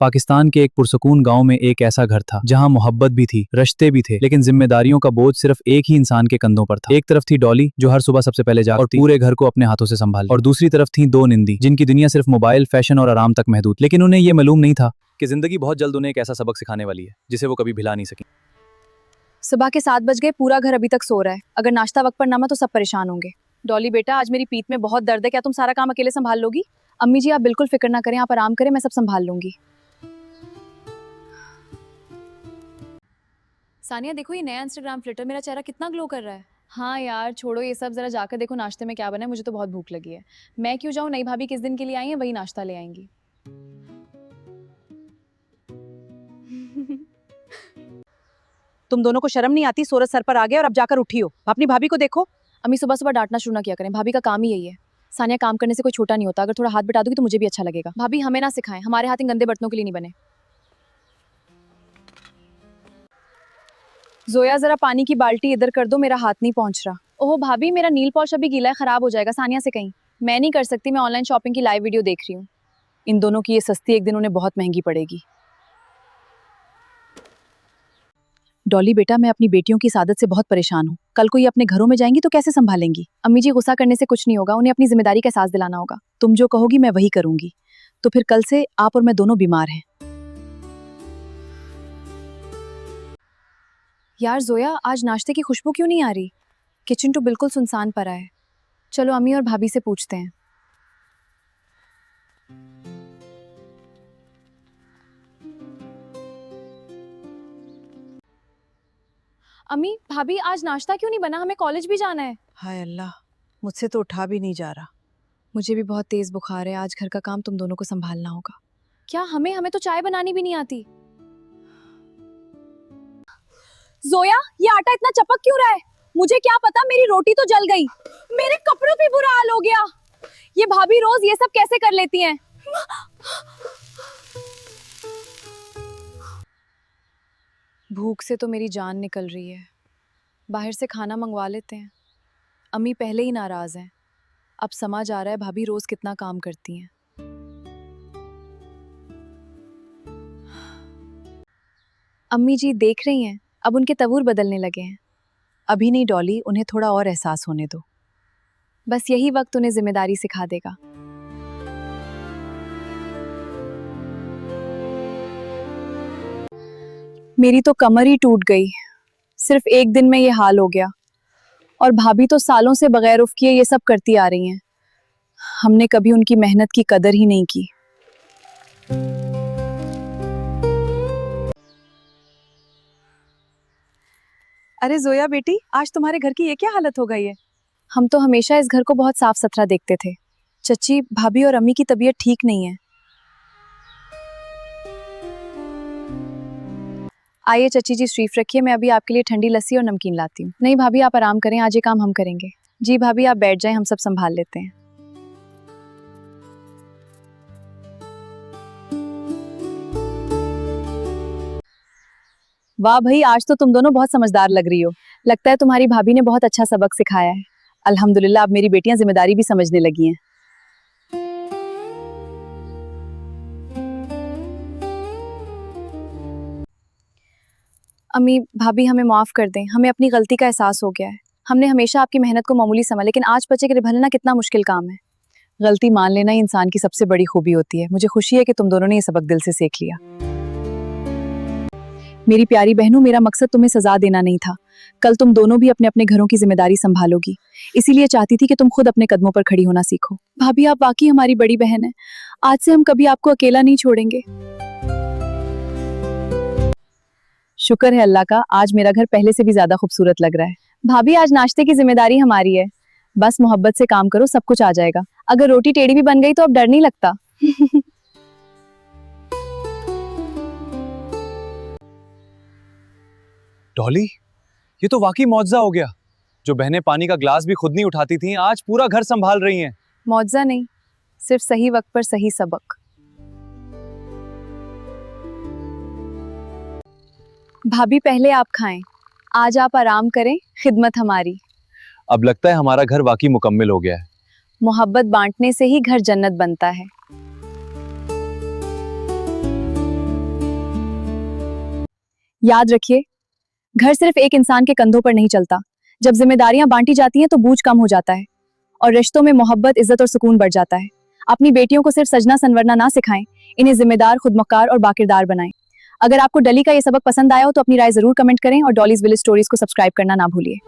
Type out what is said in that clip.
पाकिस्तान के एक पुरसकून गांव में एक ऐसा घर था जहां मोहब्बत भी थी, रिश्ते भी थे, लेकिन जिम्मेदारियों का बोझ सिर्फ एक ही इंसान के कंधों पर था। एक तरफ थी डॉली जो हर सुबह सबसे पहले जागती और पूरे घर को अपने हाथों से संभाली, और दूसरी तरफ थी दो निंदी जिनकी दुनिया सिर्फ मोबाइल, फैशन और आराम तक महदूद। लेकिन उन्हें यह मालूम नहीं था कि जिंदगी बहुत जल्द उन्हें एक ऐसा सबक सिखाने वाली है जिसे वो कभी भुला नहीं सकी। सुबह के 7 बज गए, पूरा घर अभी तक सो रहा है। अगर नाश्ता वक्त पर ना तो सब परेशान होंगे। डॉली बेटा, आज मेरी पीठ में बहुत दर्द है, क्या तुम सारा काम अकेले संभाल लोगी? अम्मी जी आप बिल्कुल फिक्र ना करें, आप आराम करें, मैं सब संभाल लूंगी। सानिया देखो ये नया इंस्टाग्राम फिल्टर, मेरा चेहरा कितना ग्लो कर रहा है। हाँ यार छोड़ो ये सब, जरा जाकर देखो नाश्ते में क्या बना है, मुझे तो बहुत भूख लगी है। मैं क्यों जाऊँ, नई भाभी किस दिन के लिए आई है, वही नाश्ता ले आएंगी। तुम दोनों को शर्म नहीं आती? सूरज सर पर आ गया और अब जाकर उठी हो। अपनी भाभी को देखो। अम्मी सुबह सुबह डांटना शुरू ना किया करें, भाभी का काम ही यही है। सानिया काम करने से कोई छोटा नहीं होता, अगर थोड़ा हाथ बटा दोगी तो मुझे भी अच्छा लगेगा। भाभी हमें ना सिखाएं, हमारे हाथ इन गंदे बर्तनों के लिए नहीं बने। जोया जरा पानी की बाल्टी इधर कर दो, मेरा हाथ नहीं पहुंच रहा। ओह भाभी मेरा नील पॉलिश अभी गीला है, खराब हो जाएगा। सानिया से कहीं। मैं नहीं कर सकती, मैं ऑनलाइन शॉपिंग की लाइव वीडियो देख रही हूँ। इन दोनों की ये सस्ती एक दिन उन्हें बहुत महंगी पड़ेगी। डॉली बेटा, मैं अपनी बेटियों की इस आदत से बहुत परेशान हूँ। कल को ये अपने घरों में जाएंगी तो कैसे संभालेंगी? अम्मी जी गुस्सा करने से कुछ नहीं होगा, उन्हें अपनी जिम्मेदारी का एहसास दिलाना होगा। तुम जो कहोगी मैं वही करूंगी। तो फिर कल से आप और मैं दोनों बीमार हैं। यार जोया, आज नाश्ते की खुशबू क्यों नहीं आ रही? किचन तो बिल्कुल सुनसान पड़ा है। चलो अम्मी और भाभी से पूछते हैं। अम्मी भाभी आज नाश्ता क्यों नहीं बना, हमें कॉलेज भी जाना है। हाय अल्लाह, मुझसे तो उठा भी नहीं जा रहा। मुझे भी बहुत तेज बुखार है, आज घर का काम तुम दोनों को संभालना होगा। क्या हमें हमें तो चाय बनानी भी नहीं आती। जोया ये आटा इतना चपक क्यों रहा है? मुझे क्या पता, मेरी रोटी तो जल गई, मेरे कपड़ों पे बुरा हाल हो गया। ये भाभी रोज ये सब कैसे कर लेती हैं? भूख से तो मेरी जान निकल रही है। बाहर से खाना मंगवा लेते हैं। अम्मी पहले ही नाराज हैं, अब समझ आ रहा है भाभी रोज कितना काम करती हैं। अम्मी जी देख रही हैं, अब उनके तवूर बदलने लगे हैं। अभी नहीं डॉली, उन्हें थोड़ा और एहसास होने दो। बस यही वक्त उन्हें जिम्मेदारी सिखा देगा। मेरी तो कमर ही टूट गई, सिर्फ एक दिन में ये हाल हो गया। और भाभी तो सालों से बगैर उफ किए ये सब करती आ रही हैं। हमने कभी उनकी मेहनत की कदर ही नहीं की। अरे जोया बेटी, आज तुम्हारे घर की ये क्या हालत हो गई है? हम तो हमेशा इस घर को बहुत साफ सुथरा देखते थे। चची, भाभी और अम्मी की तबीयत ठीक नहीं है। आइए चची जी श्रीफ रखिए, मैं अभी आपके लिए ठंडी लस्सी और नमकीन लाती हूँ। नहीं भाभी आप आराम करें, आज ये काम हम करेंगे। जी भाभी आप बैठ जाएं, हम सब संभाल लेते हैं। वाह भाई, आज तो तुम दोनों बहुत समझदार लग रही हो। लगता है तुम्हारी भाभी ने बहुत अच्छा सबक सिखाया है। अल्हम्दुलिल्लाह, अब मेरी बेटियां जिम्मेदारी भी समझने लगी हैं। अम्मी भाभी हमें माफ कर दें, हमें अपनी गलती का एहसास हो गया है। हमने हमेशा आपकी मेहनत को मामूली समझा, लेकिन आज बच्चे के निभाना कितना मुश्किल काम है। गलती मान लेना ही इंसान की सबसे बड़ी खूबी होती है। मुझे खुशी है कि तुम दोनों ने ये सबक दिल से सीख लिया। मेरी प्यारी बहनों, मेरा मकसद तुम्हें सजा देना नहीं था। कल तुम दोनों भी अपने अपने घरों की जिम्मेदारी संभालोगी, इसीलिए चाहती थी कि तुम खुद अपने कदमों पर खड़ी होना सीखो। भाभी आप वाकई हमारी बड़ी बहन है, आज से हम कभी आपको अकेला नहीं छोड़ेंगे। शुक्र है अल्लाह का, आज मेरा घर पहले से भी ज्यादा खूबसूरत लग रहा है। भाभी आज नाश्ते की जिम्मेदारी हमारी है, बस मोहब्बत से काम करो, सब कुछ आ जाएगा। अगर रोटी टेढ़ी भी बन गई तो अब डर नहीं लगता। डॉली, ये तो वाकई मौजज़ा हो गया। जो बहनें पानी का ग्लास भी खुद नहीं उठाती थीं, आज पूरा घर संभाल रही हैं। मौजज़ा नहीं, सिर्फ सही वक्त पर सही सबक। भाभी पहले आप खाएं, आज आप आराम करें, खिदमत हमारी। अब लगता है हमारा घर वाकई मुकम्मिल हो गया है। मोहब्बत बांटने से ही घर जन्नत बनता है। याद रखिए, घर सिर्फ एक इंसान के कंधों पर नहीं चलता। जब जिम्मेदारियां बांटी जाती हैं तो बोझ कम हो जाता है और रिश्तों में मोहब्बत, इज्जत और सुकून बढ़ जाता है। अपनी बेटियों को सिर्फ सजना संवरना ना सिखाएं, इन्हें जिम्मेदार, खुदमुख्तार और बाकिरदार बनाएं। अगर आपको डली का ये सबक पसंद आया हो तो अपनी राय जरूर कमेंट करें और डॉलीज विलेज स्टोरीज को सब्सक्राइब करना ना भूलिए।